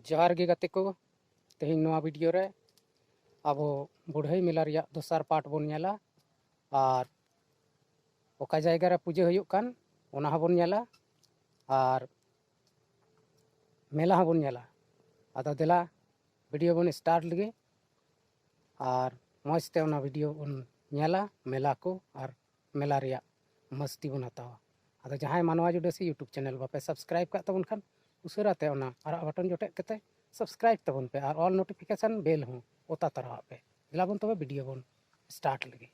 जोहार गे गाते को तेहिन नोआ वीडियो रे अब बुढ़ई मेला रिया दोसर पार्ट बन नेला और ओका जायगा रे पूजा हुयुक कान ओना हबन नेला और मेला हबन नेला। आदो देला वीडियो बन स्टार्ट लगे और मौजते ओना वीडियो बन नेला मेला को और मेला रिया मस्ती बन हतावा। आदो जहां मानवा जुडासी यूट्यूब चैनल बापे सब्सक्राइब का तबन खान उसराते ओना आरा बटन जोटे कते सब्सक्राइब तबन पे और ऑल नोटिफिकेशन बेल हूँ ओता तरह पे दिला बन तबे वीडियो बन स्टार्ट लगे।